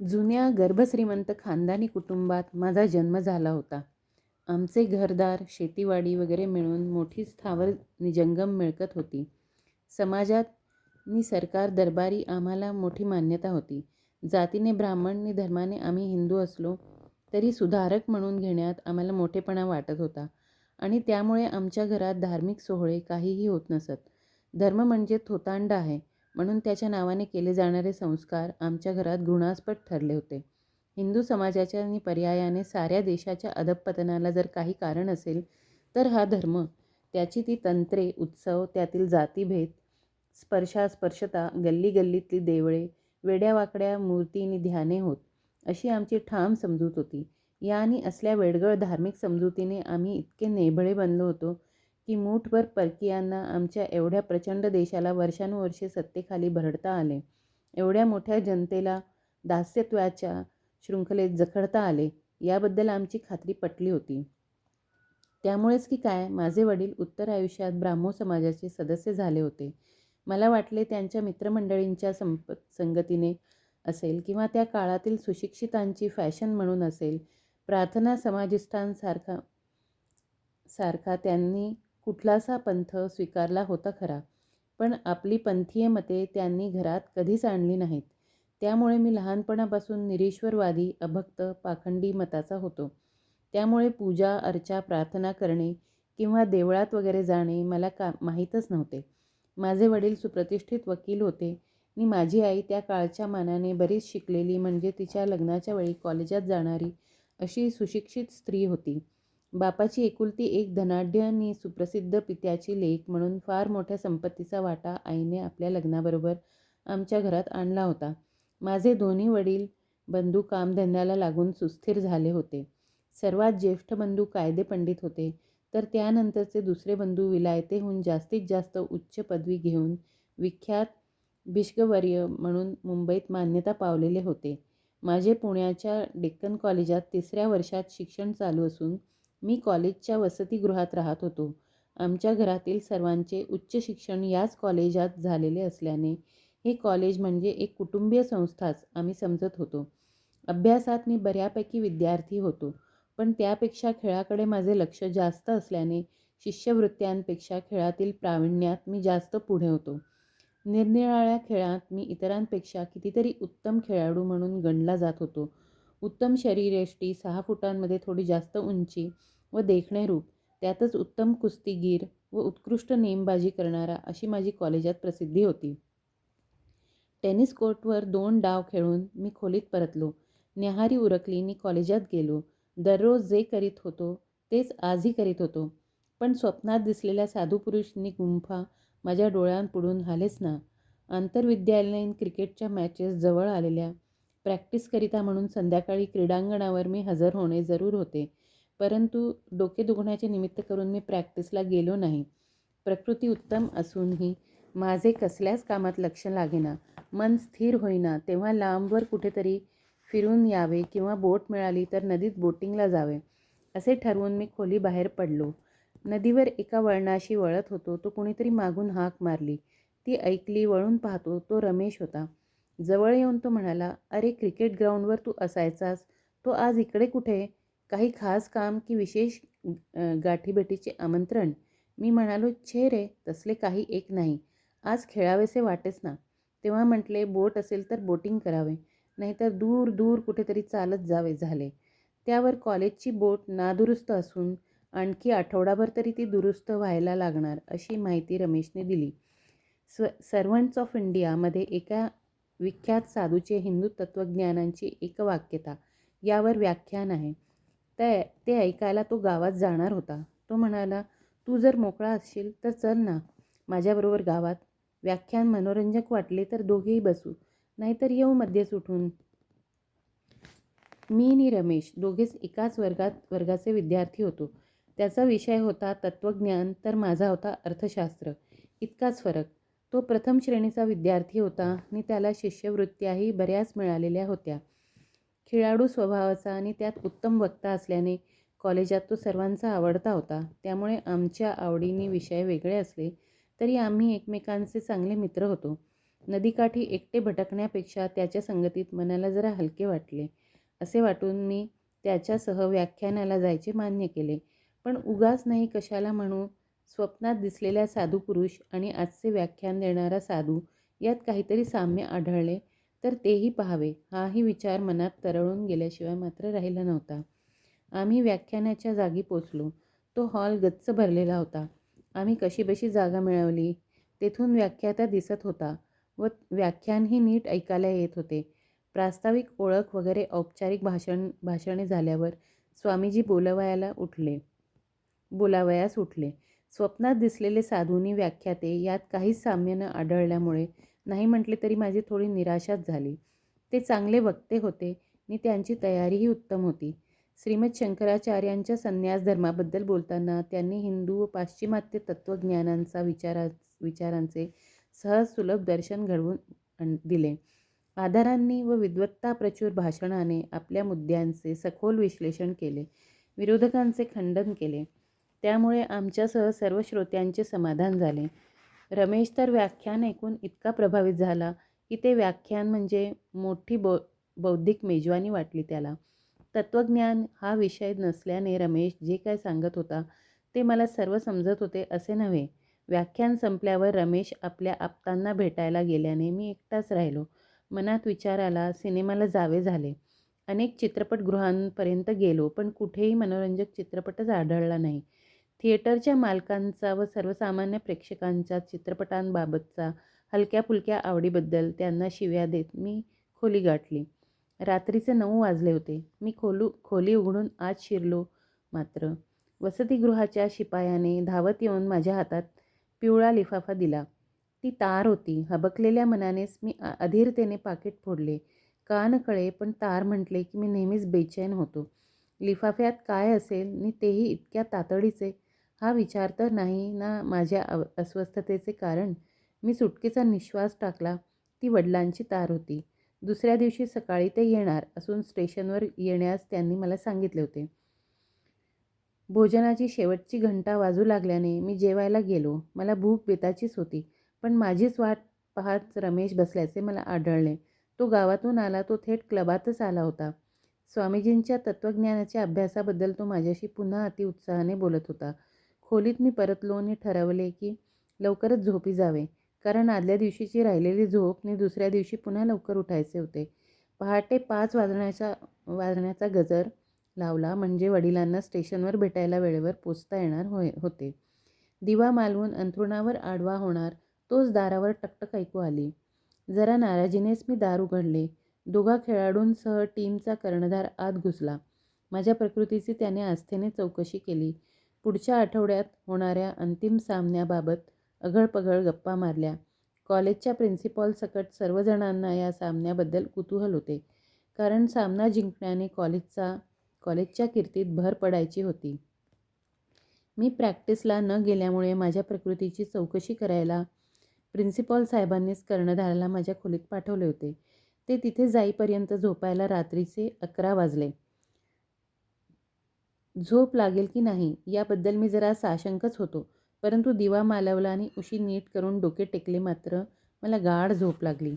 जुन्या गर्भश्रीमंत खानदानी कुटुंबात माझा जन्म झाला होता. आमचे घरदार, शेतीवाडी वगैरे मिळून मोठी स्थावर निजंगम मिळकत होती. समाजात नि सरकार दरबारी आम्हाला मोठी मान्यता होती. जातीने ब्राह्मण नि धर्माने आम्ही हिंदू असलो तरी सुधारक म्हणून घेण्यात आम्हाला मोठेपणा वाटत होता आणि त्यामुळे आमच्या घरात धार्मिक सोहळे काहीही होत नसत. धर्म म्हणजे थोतांड आहे म्हणून त्याच्या नावाने केले जाणारे संस्कार आमच्या घरात घृणास्पद ठरले होते. हिंदू समाजाच्या आणि पर्यायाने साऱ्या देशाच्या अधःपतनाला जर काही कारण असेल तर हा धर्म. त्याची ती तंत्रे, उत्सव, त्यातील जातीभेद, स्पर्शास्पर्शता, गल्ली गल्लीतली देवळे, वेड्यावाकड्या मूर्तींनी ध्याने होत, अशी आमची ठाम समजूत होती. या आणि असल्या वेडगळ धार्मिक समजुतीने आम्ही इतके नेभळे बनलो होतो की मूठभर परकीयांना आमच्या एवढ्या प्रचंड देशाला वर्षानुवर्षे सत्तेखाली भरडता आले. एवढ्या मोठ्या जनतेला दास्यत्वाच्या शृंखलेत जखडता आले याबद्दल आमची खात्री पटली होती. त्यामुळेच की काय माझे वडील उत्तर आयुष्यात ब्राह्मो समाजाचे सदस्य झाले होते. मला वाटले त्यांच्या मित्रमंडळींच्या संगतीने असेल किंवा त्या काळातील सुशिक्षितांची फॅशन म्हणून असेल, प्रार्थना समाजिष्टांसारखा त्यांनी कुठलासा पंथ स्वीकारला होता खरा, पण आपली पंथीय मते त्यांनी घरात कधीच आणली नाहीत. त्यामुळे मी लहानपणापासून निरीश्वरवादी, अभक्त, पाखंडी मताचा होतो. त्यामुळे पूजा, अर्चा, प्रार्थना करणे किंवा देवळात वगैरे जाणे मला माहीतच नव्हते. माझे वडील सुप्रतिष्ठित वकील होते आणि माझी आई त्या काळच्या मानाने बरीच शिकलेली, म्हणजे तिच्या लग्नाच्या वेळी कॉलेजात जाणारी अशी सुशिक्षित स्त्री होती. बापाची एकुलती एक धनाढ्य आणि सुप्रसिद्ध पित्याची लेक म्हणून फार मोठ्या संपत्तीचा वाटा आईने आपल्या लग्नाबरोबर आमच्या घरात आणला होता. माझे दोन्ही वडील बंधू कामधंद्याला लागून सुस्थिर झाले होते. सर्वात ज्येष्ठ बंधू कायदे पंडित होते, तर त्यानंतरचे दुसरे बंधू विलायतेहून जास्तीत जास्त उच्च पदवी घेऊन विख्यात भिष्गवर्य म्हणून मुंबईत मान्यता पावलेले होते. माझे पुण्याच्या डेक्कन कॉलेजात 3ऱ्या वर्षात शिक्षण चालू असून मी कॉलेजच्या वसतिगृहात राहत होतो. आमच्या घरातील सर्वांचे उच्च शिक्षण याच कॉलेजात झालेले असल्याने हे कॉलेज म्हणजे एक कुटुंबीय संस्थाच आम्ही समजत होतो. अभ्यासात मी बऱ्यापैकी विद्यार्थी होतो, पण त्यापेक्षा खेळाकडे माझे लक्ष जास्त असल्याने शिष्यवृत्त्यांपेक्षा खेळातील प्रावीण्यात मी जास्त पुढे होतो. निरनिराळ्या खेळात मी इतरांपेक्षा कितीतरी उत्तम खेळाडू म्हणून गणला जात होतो. उत्तम शरीरयष्टी, 6 फुटांमध्ये थोडी जास्त उंची व देखणे रूप, त्यातच उत्तम कुस्तीगीर व उत्कृष्ट नेमबाजी करणारा, अशी माझी कॉलेजात प्रसिद्धी होती. टेनिस कोर्टवर 2 डाव खेळून मी खोलीत परतलो. न्याहारी उरकली नि कॉलेजात गेलो. दररोज जे करीत होतो तेच आजही करीत होतो, पण स्वप्नात दिसलेल्या साधुपुरुष नि गुंफा माझ्या डोळ्यांपुढून हालेच ना. आंतरविद्यालयीन क्रिकेटच्या मॅचेस जवळ आलेल्या. प्रॅक्टिसकरिता म्हणून संध्याकाळी क्रीडांगणावर मी हजर होणे जरूर होते, परंतु डोके दुखण्याचे निमित्त करून मी प्रॅक्टिसला गेलो नाही. प्रकृती उत्तम असूनही माझे कसल्याच कामात लक्ष लागेना. मन स्थिर होईना. तेव्हा लांबवर कुठेतरी फिरून यावे किंवा बोट मिळाली तर नदीत बोटिंगला जावे, असे ठरवून मी खोलीबाहेर पडलो. नदीवर एका वळणाशी वळत होतो, तो कुणीतरी मागून हाक मारली. ती ऐकली. वळून पाहतो, तो रमेश होता. जवळ येऊन तो म्हणाला, "अरे, क्रिकेट ग्राउंडवर तू असायचास, तो आज इकडे कुठे? काही खास काम की विशेष गाठीभेटीचे आमंत्रण?" मी म्हणालो, "छे रे, तसले काही एक नाही. आज खेळावेसे वाटेच ना." तेव्हा म्हटले, "बोट असेल तर बोटिंग करावे, नाहीतर दूर दूर कुठेतरी चालत जावे झाले." त्यावर कॉलेजची बोट नादुरुस्त असून आणखी आठवडाभर तरी ती दुरुस्त व्हायला लागणार, अशी माहिती रमेशने दिली. सर्वंट्स ऑफ इंडिया मध्ये एका विख्यात साधूचे हिंदू तत्त्वज्ञानांची एकवाक्यता यावर व्याख्यान आहे. ते ऐकायला तो गावात जाणार होता. तो म्हणाला, "तू जर मोकळा असशील तर चल ना माझ्याबरोबर गावात. व्याख्यान मनोरंजक वाटले तर दोघेही बसू, नाहीतर येऊ मध्येच उठून." मी आणि रमेश दोघेच एकाच वर्गाचे विद्यार्थी होतो. त्याचा विषय होता तत्त्वज्ञान, तर माझा होता अर्थशास्त्र. इतकाच फरक. तो प्रथम श्रेणीचा विद्यार्थी होता आणि त्याला शिष्यवृत्त्याही बऱ्याच मिळालेल्या होत्या. खेळाडू स्वभावाचा आणि त्यात उत्तम वक्ता असल्याने कॉलेजात तो सर्वांचा आवडता होता. त्यामुळे आमच्या आवडीने विषय वेगळे असले तरी आम्ही एकमेकांचे चांगले मित्र होतो. नदीकाठी एकटे भटकण्यापेक्षा त्याच्या संगतीत मनाला जरा हलके वाटले. असे वाटून मी त्याच्यासह व्याख्यानाला जायचे मान्य केले. पण उगाच नाही कशाला म्हणू, स्वप्नात दिसलेल्या साधू पुरुष आणि आजचे व्याख्यान देणारा साधू यात काहीतरी साम्य आढळले तर तेही पाहावे, हाही विचार मनात तरळून गेल्याशिवाय मात्र राहिला नव्हता. आम्ही व्याख्यानाच्या जागी पोचलो. तो हॉल गच्च भरलेला होता. आम्ही कशीबशी जागा मिळवली. तेथून व्याख्याता दिसत होता व व्याख्यानही नीट ऐकायला येत होते. प्रास्ताविक ओळख वगैरे औपचारिक भाषणे झाल्यावर स्वामीजी बोलावयास उठले. स्वप्नात दिसलेले साधूंनी व्याख्याते यात काहीच साम्य न आढळल्यामुळे नाही म्हटले तरी माझी थोडी निराशाच झाली. ते चांगले वक्ते होते आणि त्यांची तयारीही उत्तम होती. श्रीमद शंकराचार्यांच्या संन्यास धर्माबद्दल बोलताना त्यांनी हिंदू व पाश्चिमात्य तत्त्वज्ञानांचा विचारांचे सहज सुलभ दर्शन घडवून दिले. आधारांनी व विद्वत्ताप्रचूर भाषणाने आपल्या मुद्द्यांचे सखोल विश्लेषण केले. विरोधकांचे खंडन केले. त्यामुळे आमच्यासह सर्व श्रोत्यांचे समाधान झाले. रमेश तर व्याख्यान ऐकून इतका प्रभावित झाला की ते व्याख्यान म्हणजे मोठी बौद्धिक मेजवानी वाटली त्याला. तत्त्वज्ञान हा विषय नसल्याने रमेश जे काय सांगत होता ते मला सर्व समजत होते असे नव्हे. व्याख्यान संपल्यावर रमेश आपल्या आप्तांना भेटायला गेल्याने मी एकटाच राहिलो. मनात विचार आला, सिनेमाला जावे झाले. अनेक चित्रपटगृहांपर्यंत गेलो पण कुठेही मनोरंजक चित्रपटच आढळला नाही. थिएटरच्या मालकांचा व सर्वसामान्य प्रेक्षकांच्या चित्रपटांबाबतचा हलक्या-फुलक्या आवडीबद्दल त्यांना शिव्या देत मी खोली गाठली. रात्रीचे 9 वाजले होते. मी खोली उघडून आत शिरलो मात्र वसतिगृहाच्या शिपायाने धावत येऊन माझ्या हातात पिवळा लिफाफा दिला. ती तार होती. हबकलेल्या मनानेच मी अधीरतेने पाकीट फोडले. का न कळे पण तार म्हटले की मी नेहमीच बेचैन होतो. लिफाफ्यात काय असेल आणि तेही इतक्या तातडीचे, हा विचार तर नाही ना माझ्या अस्वस्थतेचे कारण. मी सुटकेचा निश्वास टाकला. ती वडिलांची तार होती. दुसऱ्या दिवशी सकाळी ते येणार असून स्टेशनवर येण्यास त्यांनी मला सांगितले होते. भोजनाची शेवटची घंटा वाजू लागल्याने मी जेवायला गेलो. मला भूक बेताचीच होती. पण माझीच वाट पाहत रमेश बसल्याचे मला आढळले. तो गावातून आला. तो थेट क्लबातच आला होता. स्वामीजींच्या तत्त्वज्ञानाच्या अभ्यासाबद्दल तो माझ्याशी पुन्हा अतिउत्साहाने बोलत होता. खोलीत मी परतलो आणि ठरवले की लवकरच झोपी जावे. कारण आदल्या दिवशीची राहिलेली झोप आणि दुसऱ्या दिवशी पुन्हा लवकर उठायचे होते. पहाटे 5 वाजण्याचा गजर लावला म्हणजे वडिलांना स्टेशनवर भेटायला वेळेवर पोचता येणार होते. दिवा मालवून अंथरुणावर आडवा होणार तोच दारावर टकटक ऐकू आली. जरा नाराजीनेच मी दार उघडले. दोघा खेळाडूंसह टीमचा कर्णधार आत घुसला. माझ्या प्रकृतीची त्याने आस्थेने चौकशी केली. पुढच्या आठवड्यात होणाऱ्या अंतिम सामन्याबाबत अघळपघळ गप्पा मारल्या. कॉलेजच्या प्रिन्सिपॉलसकट सर्वजणांना या सामन्याबद्दल कुतूहल होते. कारण सामना जिंकण्याने कॉलेजच्या कीर्तीत भर पडायची होती. मी प्रॅक्टिसला न गेल्यामुळे माझ्या प्रकृतीची चौकशी करायला प्रिन्सिपॉल साहेबांनीच कर्णधाराला माझ्या खोलीत पाठवले होते. ते तिथे जाईपर्यंत झोपायला रात्रीचे 11 वाजले. झोप लागेल की नाही याबद्दल मी जरा साशंकच होतो. परंतु दिवा मालवला आणि उशी नीट करून डोके टेकले मात्र मला गाढ झोप लागली.